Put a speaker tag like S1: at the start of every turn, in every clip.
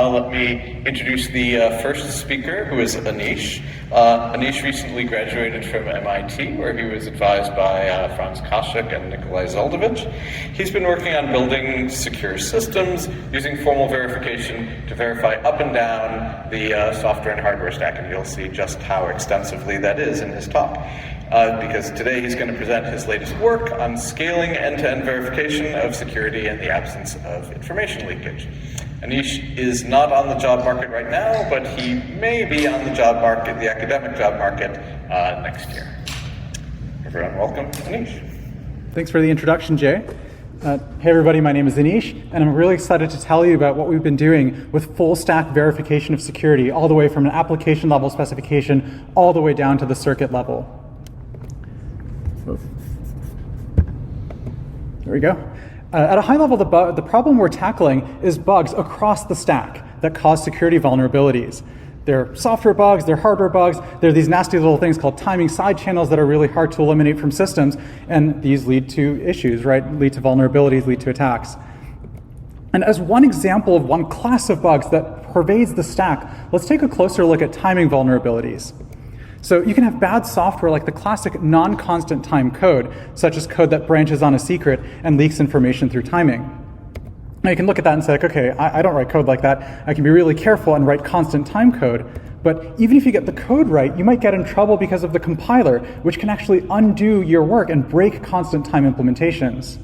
S1: Let me introduce the first speaker, who is Anish. Anish recently graduated from MIT, where he was advised by Frans Kaashoek and Nickolai Zeldovich. He's been working on building secure systems using formal verification to verify up and down the software and hardware stack, and you'll see just how extensively that is in his talk. Because today he's going to present his latest work on scaling end-to-end verification of security in the absence of information leakage. Anish is not on the job market right now, but he may be on the job market, the academic job market, next year. Everyone, welcome, Anish.
S2: Thanks for the introduction, Jay. Hey everybody, my name is Anish, and I'm really excited to tell you about what we've been doing with full stack verification of security, all the way from an application level specification, all the way down to the circuit level. There we go. At a high level, the problem we're tackling is bugs across the stack that cause security vulnerabilities. They're software bugs, they're hardware bugs, they're these nasty little things called timing side channels that are really hard to eliminate from systems, and these lead to issues, right? Lead to vulnerabilities, lead to attacks. And as one example of one class of bugs that pervades the stack, let's take a closer look at timing vulnerabilities. So you can have bad software like the classic non-constant time code, such as code that branches on a secret and leaks information through timing. Now you can look at that and say, like, okay, I don't write code like that. I can be really careful and write constant time code. But even if you get the code right, you might get in trouble because of the compiler, which can actually undo your work and break constant time implementations.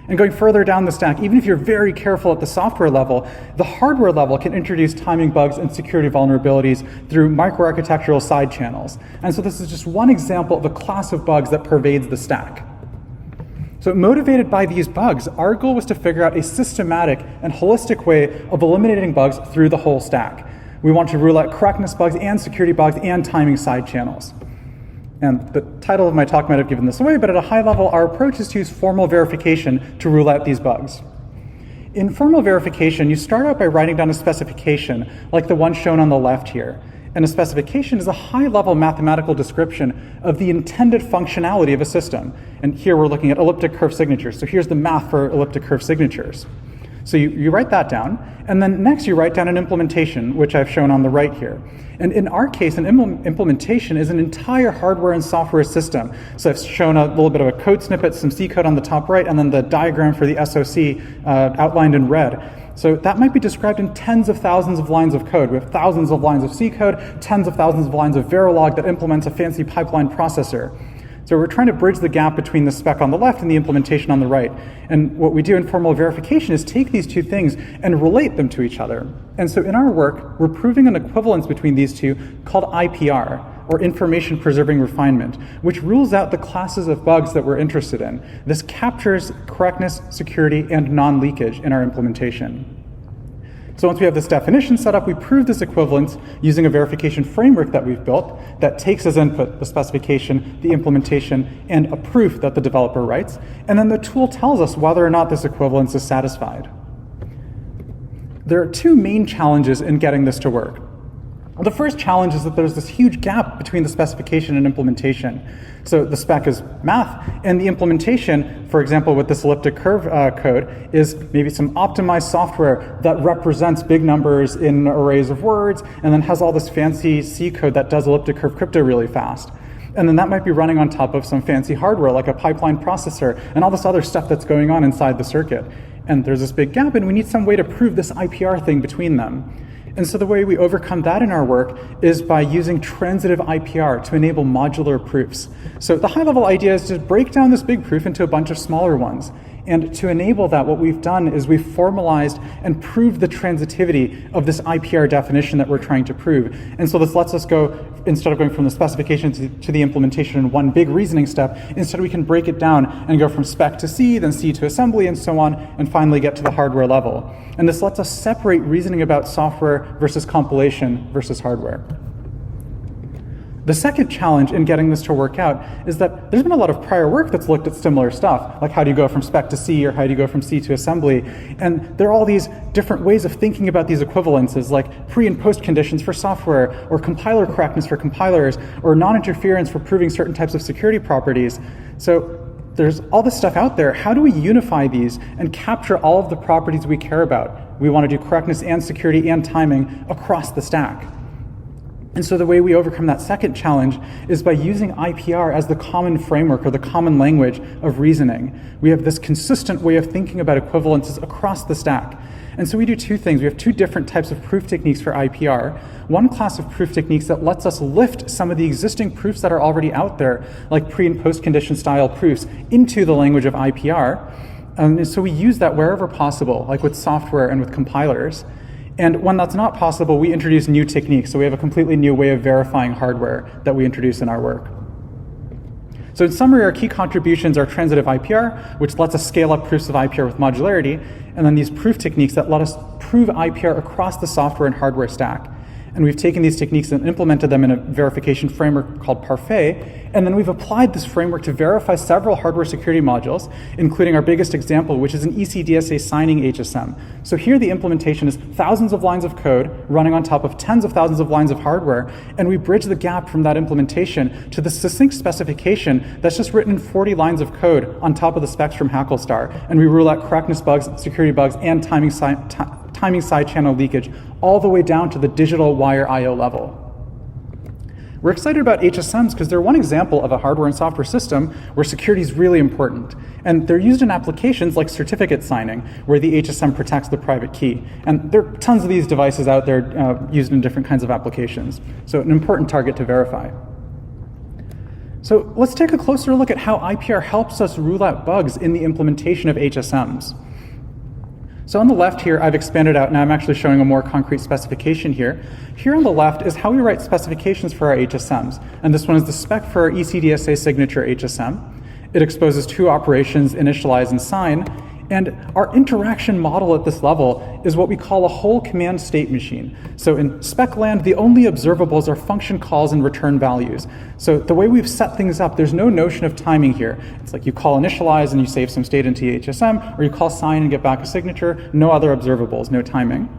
S2: And going further down the stack, even if you're very careful at the software level, the hardware level can introduce timing bugs and security vulnerabilities through microarchitectural side channels. And so this is just one example of a class of bugs that pervades the stack. So motivated by these bugs, our goal was to figure out a systematic and holistic way of eliminating bugs through the whole stack. We want to rule out correctness bugs and security bugs and timing side channels. And the title of my talk might have given this away, but at a high level, our approach is to use formal verification to rule out these bugs. In formal verification, you start out by writing down a specification, like the one shown on the left here. And a specification is a high-level mathematical description of the intended functionality of a system. And here we're looking at elliptic curve signatures. So here's the math for elliptic curve signatures. So you write that down, and then next you write down an implementation, which I've shown on the right here. And in our case, an implementation is an entire hardware and software system. So I've shown a little bit of a code snippet, some C code on the top right, and then the diagram for the SOC outlined in red. So that might be described in tens of thousands of lines of code. We have thousands of lines of C code, tens of thousands of lines of Verilog that implements a fancy pipeline processor. So we're trying to bridge the gap between the spec on the left and the implementation on the right. And what we do in formal verification is take these two things and relate them to each other. And so in our work, we're proving an equivalence between these two called IPR, or information preserving refinement, which rules out the classes of bugs that we're interested in. This captures correctness, security, and non-leakage in our implementation. So once we have this definition set up, we prove this equivalence using a verification framework that we've built that takes as input the specification, the implementation, and a proof that the developer writes. And then the tool tells us whether or not this equivalence is satisfied. There are two main challenges in getting this to work. The first challenge is that there's this huge gap between the specification and implementation. So the spec is math, and the implementation, for example, with this elliptic curve code, is maybe some optimized software that represents big numbers in arrays of words, and then has all this fancy C code that does elliptic curve crypto really fast. And then that might be running on top of some fancy hardware, like a pipeline processor, and all this other stuff that's going on inside the circuit. And there's this big gap, and we need some way to prove this IPR thing between them. And so the way we overcome that in our work is by using transitive IPR to enable modular proofs. So the high-level idea is to break down this big proof into a bunch of smaller ones. And to enable that, what we've done is we've formalized and proved the transitivity of this IPR definition that we're trying to prove. And so this lets us go, instead of going from the specification to the implementation in one big reasoning step, instead we can break it down and go from spec to C, then C to assembly, and so on, and finally get to the hardware level. And this lets us separate reasoning about software versus compilation versus hardware. The second challenge in getting this to work out is that there's been a lot of prior work that's looked at similar stuff, like how do you go from spec to C or how do you go from C to assembly, and there are all these different ways of thinking about these equivalences, like pre and post conditions for software, or compiler correctness for compilers, or non-interference for proving certain types of security properties. So there's all this stuff out there. How do we unify these and capture all of the properties we care about? We want to do correctness and security and timing across the stack. And so the way we overcome that second challenge is by using IPR as the common framework or the common language of reasoning. We have this consistent way of thinking about equivalences across the stack. And so we do two things. We have two different types of proof techniques for IPR. One class of proof techniques that lets us lift some of the existing proofs that are already out there, like pre- and post-condition style proofs, into the language of IPR. And so we use that wherever possible, like with software and with compilers. And when that's not possible, we introduce new techniques. So we have a completely new way of verifying hardware that we introduce in our work. So in summary, our key contributions are transitive IPR, which lets us scale up proofs of IPR with modularity, and then these proof techniques that let us prove IPR across the software and hardware stack. And we've taken these techniques and implemented them in a verification framework called Parfait, and then we've applied this framework to verify several hardware security modules, including our biggest example, which is an ECDSA signing HSM. So here the implementation is thousands of lines of code running on top of tens of thousands of lines of hardware, and we bridge the gap from that implementation to the succinct specification that's just written 40 lines of code on top of the specs from Hacklestar, and we rule out correctness bugs, security bugs, and timing side channel leakage, all the way down to the digital wire I/O level. We're excited about HSMs because they're one example of a hardware and software system where security is really important. And they're used in applications like certificate signing, where the HSM protects the private key. And there are tons of these devices out there used in different kinds of applications. So an important target to verify. So let's take a closer look at how IPR helps us rule out bugs in the implementation of HSMs. So on the left here, I've expanded out, and I'm actually showing a more concrete specification here. Here on the left is how we write specifications for our HSMs. And this one is the spec for our ECDSA signature HSM. It exposes two operations, initialize and sign. And our interaction model at this level is what we call a whole command state machine. So in spec land, the only observables are function calls and return values. So the way we've set things up, there's no notion of timing here. It's like you call initialize and you save some state into HSM, or you call sign and get back a signature, no other observables, no timing.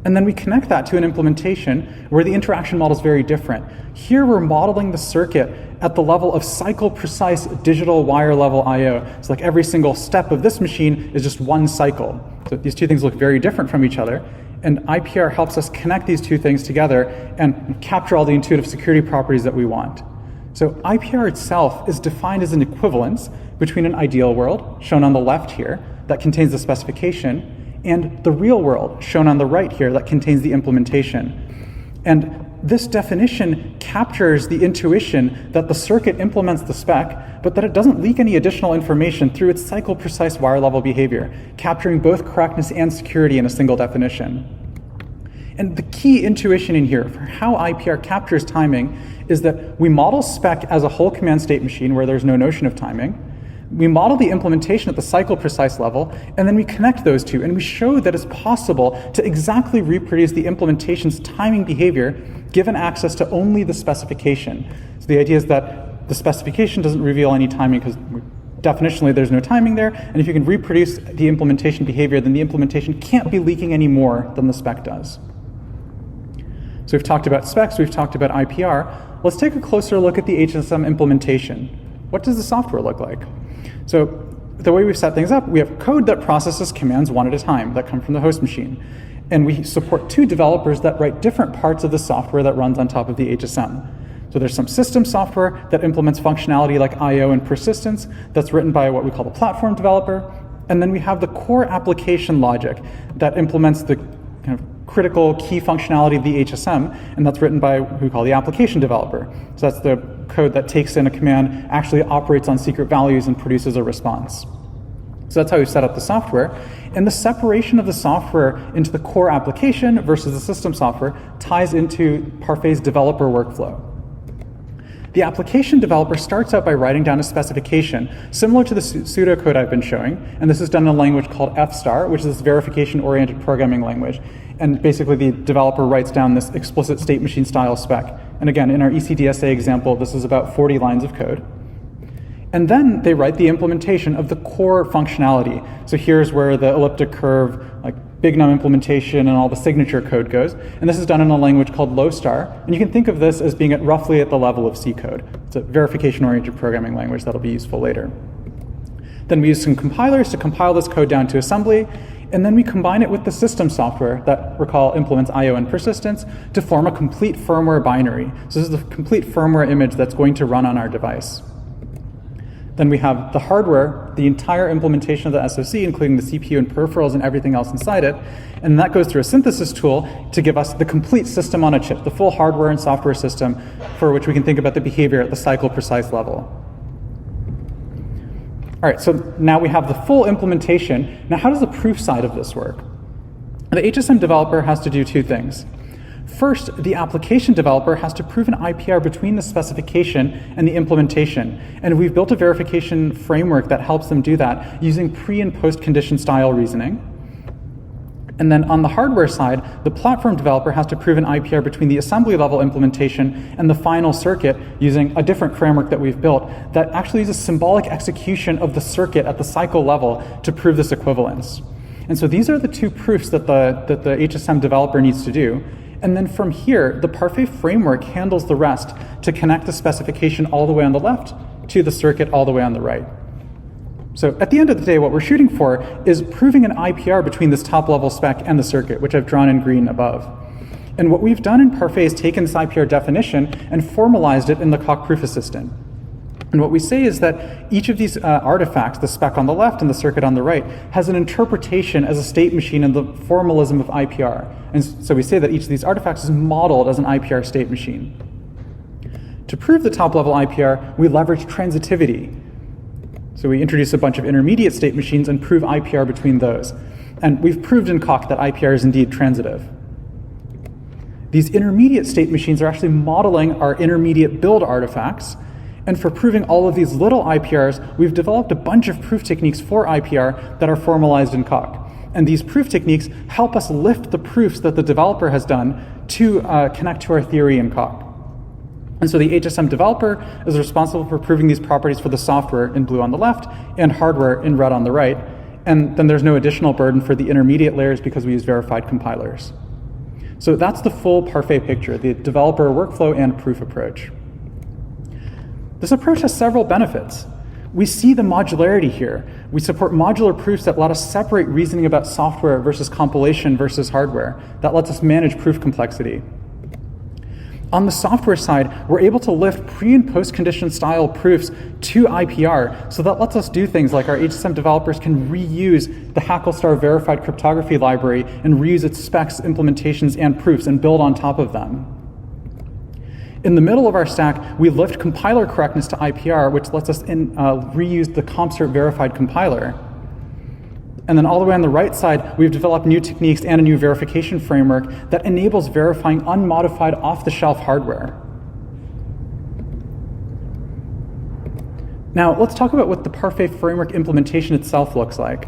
S2: And then we connect that to an implementation where the interaction model is very different. Here we're modeling the circuit at the level of cycle-precise digital wire-level I/O. So like every single step of this machine is just one cycle. So these two things look very different from each other. And IPR helps us connect these two things together and capture all the intuitive security properties that we want. So IPR itself is defined as an equivalence between an ideal world, shown on the left here, that contains the specification, and the real world, shown on the right here, that contains the implementation. And this definition captures the intuition that the circuit implements the spec, but that it doesn't leak any additional information through its cycle-precise wire-level behavior, capturing both correctness and security in a single definition. And the key intuition in here for how IPR captures timing is that we model spec as a whole command state machine where there's no notion of timing. We model the implementation at the cycle-precise level, and then we connect those two, and we show that it's possible to exactly reproduce the implementation's timing behavior given access to only the specification. So the idea is that the specification doesn't reveal any timing because definitionally there's no timing there, and if you can reproduce the implementation behavior, then the implementation can't be leaking any more than the spec does. So we've talked about specs, we've talked about IPR. Let's take a closer look at the HSM implementation. What does the software look like? So the way we've set things up, we have code that processes commands one at a time that come from the host machine. And we support two developers that write different parts of the software that runs on top of the HSM. So there's some system software that implements functionality like I/O and persistence that's written by what we call the platform developer. And then we have the core application logic that implements the kind of critical key functionality of the HSM, and that's written by what we call the application developer. So that's the code that takes in a command, actually operates on secret values, and produces a response. So that's how we set up the software. And the separation of the software into the core application versus the system software ties into Parfait's developer workflow. The application developer starts out by writing down a specification similar to the pseudocode I've been showing, and this is done in a language called F*, which is this verification-oriented programming language. And basically the developer writes down this explicit state machine style spec. And again, in our ECDSA example, this is about 40 lines of code. And then they write the implementation of the core functionality. So here's where the elliptic curve, like big num implementation and all the signature code goes. And this is done in a language called Lowstar. And you can think of this as being roughly at the level of C code. It's a verification-oriented programming language that'll be useful later. Then we use some compilers to compile this code down to assembly, and then we combine it with the system software that, recall, implements I/O and persistence to form a complete firmware binary. So this is the complete firmware image that's going to run on our device. Then we have the hardware, the entire implementation of the SoC, including the CPU and peripherals and everything else inside it. And that goes through a synthesis tool to give us the complete system on a chip, the full hardware and software system for which we can think about the behavior at the cycle precise level. All right, so now we have the full implementation. Now, how does the proof side of this work? The HSM developer has to do two things. First, the application developer has to prove an IPR between the specification and the implementation. And we've built a verification framework that helps them do that using pre- and post-condition style reasoning. And then on the hardware side, the platform developer has to prove an IPR between the assembly level implementation and the final circuit using a different framework that we've built that actually uses symbolic execution of the circuit at the cycle level to prove this equivalence. And so these are the two proofs that the HSM developer needs to do. And then from here, the Parfait framework handles the rest to connect the specification all the way on the left to the circuit all the way on the right. So at the end of the day, what we're shooting for is proving an IPR between this top level spec and the circuit, which I've drawn in green above. And what we've done in Parfait is taken this IPR definition and formalized it in the Coq Proof Assistant. And what we say is that each of these artifacts, the spec on the left and the circuit on the right, has an interpretation as a state machine in the formalism of IPR. And so we say that each of these artifacts is modeled as an IPR state machine. To prove the top level IPR, we leverage transitivity. So we introduce a bunch of intermediate state machines and prove IPR between those. And we've proved in Coq that IPR is indeed transitive. These intermediate state machines are actually modeling our intermediate build artifacts. And for proving all of these little IPRs, we've developed a bunch of proof techniques for IPR that are formalized in Coq. And these proof techniques help us lift the proofs that the developer has done to connect to our theory in Coq. And so the HSM developer is responsible for proving these properties for the software in blue on the left and hardware in red on the right. And then there's no additional burden for the intermediate layers because we use verified compilers. So that's the full Parfait picture, the developer workflow and proof approach. This approach has several benefits. We see the modularity here. We support modular proofs that let us separate reasoning about software versus compilation versus hardware. That lets us manage proof complexity. On the software side, we're able to lift pre- and post-condition style proofs to IPR, so that lets us do things like our HSM developers can reuse the Hacklestar verified cryptography library and reuse its specs, implementations, and proofs and build on top of them. In the middle of our stack, we lift compiler correctness to IPR, which lets us reuse the CompCert verified compiler. And then all the way on the right side, we've developed new techniques and a new verification framework that enables verifying unmodified off-the-shelf hardware. Now, let's talk about what the Parfait framework implementation itself looks like.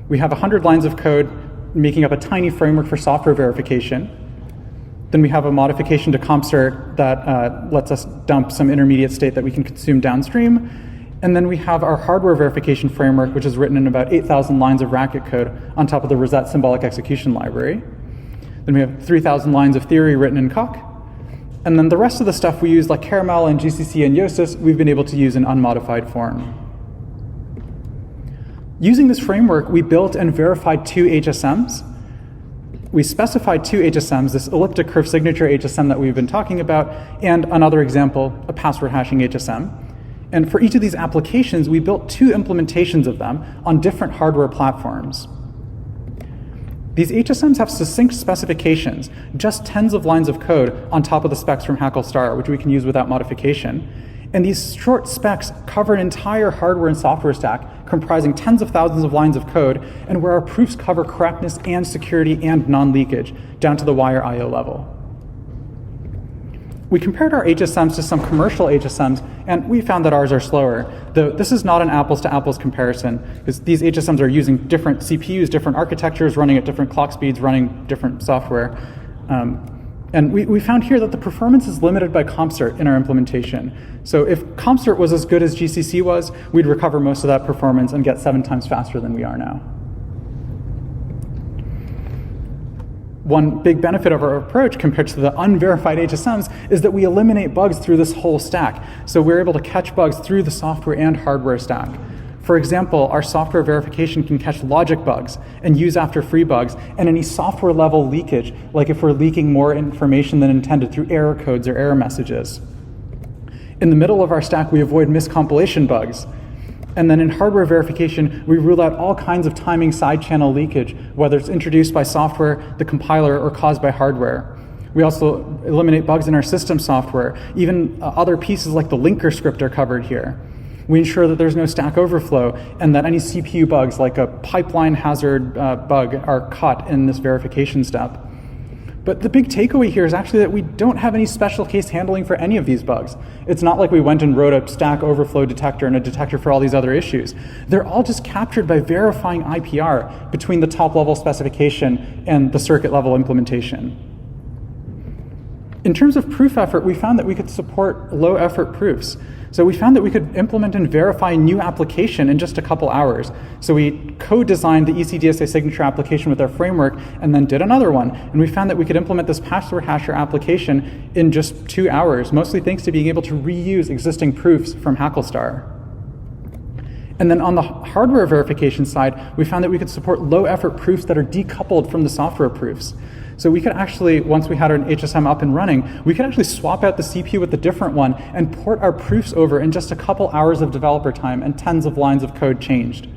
S2: We have 100 lines of code making up a tiny framework for software verification. Then we have a modification to CompCert that lets us dump some intermediate state that we can consume downstream. And then we have our hardware verification framework, which is written in about 8,000 lines of racket code on top of the Rosette symbolic execution library. Then we have 3,000 lines of theory written in Coq. And then the rest of the stuff we use, like Caramel and GCC and Yosis, we've been able to use in unmodified form. Using this framework, we built and verified 2 HSMs. We specified 2 HSMs, this elliptic curve signature HSM that we've been talking about, and another example, a password hashing HSM. And for each of these applications, we built 2 implementations of them on different hardware platforms. These HSMs have succinct specifications, just tens of lines of code on top of the specs from Hacklestar, which we can use without modification. And these short specs cover an entire hardware and software stack comprising tens of thousands of lines of code, and where our proofs cover correctness and security and non-leakage down to the wire I/O level. We compared our HSMs to some commercial HSMs, and we found that ours are slower. Though this is not an apples-to-apples comparison, because these HSMs are using different CPUs, different architectures, running at different clock speeds, running different software. And we found here that the performance is limited by CompCert in our implementation. So if CompCert was as good as GCC was, we'd recover most of that performance and get 7 times faster than we are now. One big benefit of our approach compared to the unverified HSMs is that we eliminate bugs through this whole stack. So we're able to catch bugs through the software and hardware stack. For example, our software verification can catch logic bugs and use after free bugs and any software level leakage, like if we're leaking more information than intended through error codes or error messages. In the middle of our stack, we avoid miscompilation bugs. And then in hardware verification, we rule out all kinds of timing side channel leakage, whether it's introduced by software, the compiler, or caused by hardware. We also eliminate bugs in our system software. Even other pieces like the linker script are covered here. We ensure that there's no stack overflow and that any CPU bugs like a pipeline hazard bug are caught in this verification step. But the big takeaway here is actually that we don't have any special case handling for any of these bugs. It's not like we went and wrote a stack overflow detector and a detector for all these other issues. They're all just captured by verifying IPR between the top level specification and the circuit level implementation. In terms of proof effort, we found that we could support low effort proofs. So we found that we could implement and verify a new application in just a couple hours. So we co-designed the ECDSA signature application with our framework and then did another one. And we found that we could implement this password hasher application in just 2 hours, mostly thanks to being able to reuse existing proofs from Hacklestar. And then on the hardware verification side, we found that we could support low effort proofs that are decoupled from the software proofs. So we could actually, once we had an HSM up and running, we could actually swap out the CPU with a different one and port our proofs over in just a couple hours of developer time and tens of lines of code changed.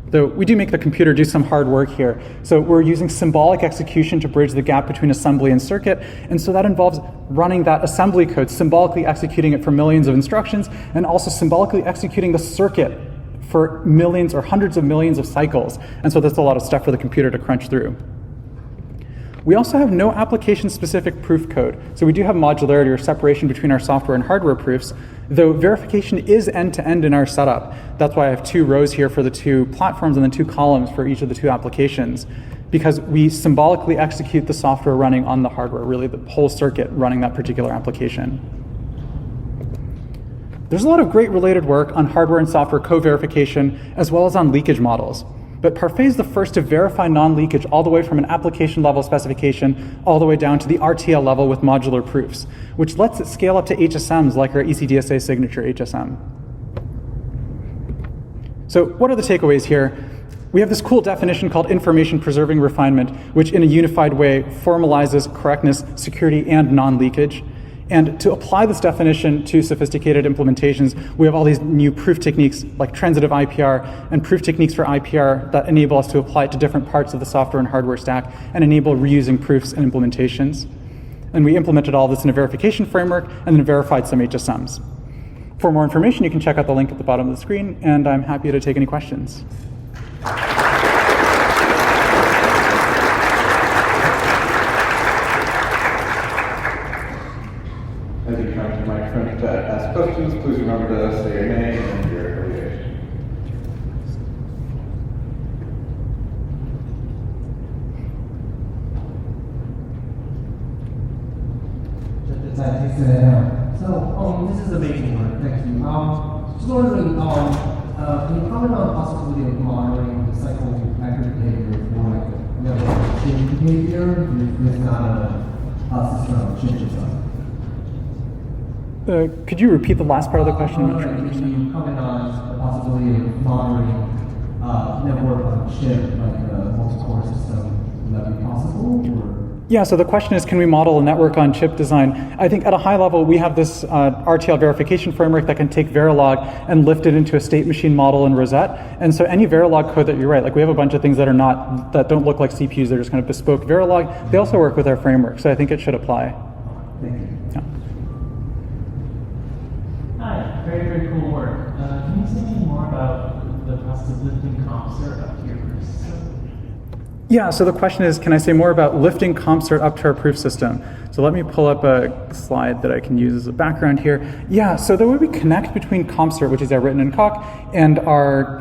S2: Though we do make the computer do some hard work here. So we're using symbolic execution to bridge the gap between assembly and circuit. And so that involves running that assembly code, symbolically executing it for millions of instructions, and also symbolically executing the circuit for millions or hundreds of millions of cycles. And so that's a lot of stuff for the computer to crunch through. We also have no application-specific proof code. So we do have modularity or separation between our software and hardware proofs, though verification is end-to-end in our setup. That's why I have 2 rows here for the 2 platforms and then 2 columns for each of the 2 applications, because we symbolically execute the software running on the hardware, really the whole circuit running that particular application. There's a lot of great related work on hardware and software co-verification, as well as on leakage models. But Parfait is the first to verify non-leakage all the way from an application level specification all the way down to the RTL level with modular proofs, which lets it scale up to HSMs like our ECDSA signature HSM. So what are the takeaways here? We have this cool definition called information preserving refinement, which in a unified way formalizes correctness, security, and non-leakage. And to apply this definition to sophisticated implementations, we have all these new proof techniques like transitive IPR and proof techniques for IPR that enable us to apply it to different parts of the software and hardware stack and enable reusing proofs and implementations. And we implemented all this in a verification framework and then verified some HSMs. For more information, you can check out the link at the bottom of the screen, and I'm happy to take any questions.
S3: As you come to the microphone to ask questions, please remember to say your name and your affiliation.
S4: So, this is amazing work. Thank you. Just wondering, can you comment on the possibility of monitoring the cycle accurate behavior for like the network change behavior if it's not a system of changes?
S2: Could you repeat the last part of the question? I'm not sure I
S4: Can
S2: understand.
S4: you comment on the possibility of monitoring network on chip, like a multi-core system? Would that be possible? Or?
S2: Yeah, so the question is, can we model a network on chip design? I think at a high level, we have this RTL verification framework that can take Verilog and lift it into a state machine model in Rosette. And so any Verilog code that you write, like we have a bunch of things that don't look like CPUs, they're just kind of bespoke Verilog. They also work with our framework, so I think it should apply.
S4: Thank you.
S2: Yeah.
S5: Hi, very, very cool work. Can you say anything more about the process of lifting CompCert up to your proof system?
S2: Yeah, so the question is, can I say more about lifting CompCert up to our proof system? So let me pull up a slide that I can use as a background here. Yeah, so the way we connect between CompCert, which is written in Coq, and our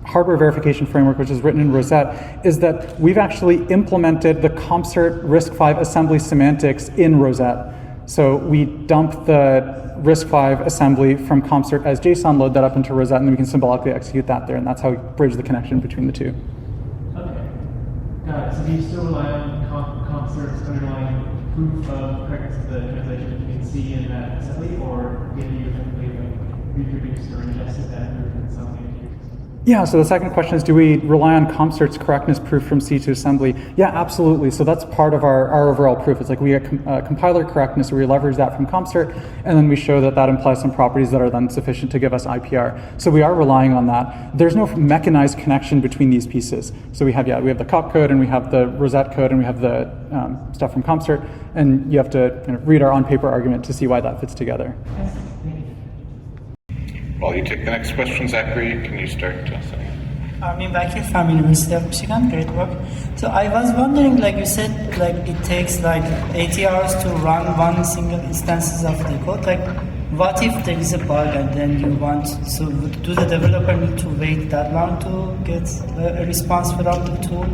S2: hardware verification framework, which is written in Rosette, is that we've actually implemented the CompCert RISC-V assembly semantics in Rosette. So we dump the RISC-V assembly from CompCert as JSON, load that up into Rosette, and then we can symbolically execute that there, and that's how we bridge the connection between the two.
S5: Okay, got So do you still rely on CompCert's underlying proof of correctness of the translation between C and that assembly, or have you effectively reproduced or ingested that proof in some way?
S2: Yeah, so the second question is, do we rely on CompCert's correctness proof from C to assembly? Yeah, absolutely. So that's part of our overall proof. It's like we get compiler correctness, we leverage that from CompCert, and then we show that that implies some properties that are then sufficient to give us IPR. So we are relying on that. There's no mechanized connection between these pieces. So we have the COP code, and we have the Rosette code, and we have the stuff from CompCert, and you have to kind of read our on-paper argument to see why that fits together.
S1: While you take the next question, Zachary, can you start?
S6: Armin Bakir from University of Michigan, great work. So I was wondering, like you said, like it takes like 80 hours to run one single instances of the code. Like, what if there is a bug and then you want, so do the developer need to wait that long to get a response from the tool?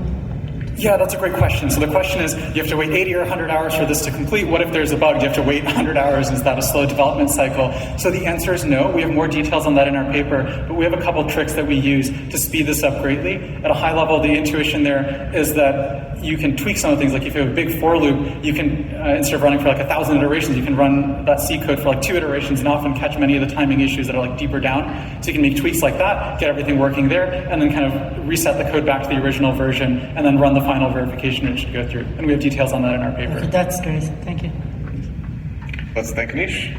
S2: Yeah, that's a great question. So the question is, you have to wait 80 or 100 hours for this to complete. What if there's a bug? Do you have to wait 100 hours? Is that a slow development cycle? So the answer is no. We have more details on that in our paper, but we have a couple tricks that we use to speed this up greatly. At a high level, the intuition there is that you can tweak some of the things. Like if you have a big for loop, you can, instead of running for like 1,000 iterations, you can run that C code for like 2 iterations and often catch many of the timing issues that are like deeper down. So you can make tweaks like that, get everything working there, and then kind of reset the code back to the original version, and then run the final verification it should go through. And we have details on that in our paper.
S6: Okay, that's great. Thank you.
S1: Let's thank Anish.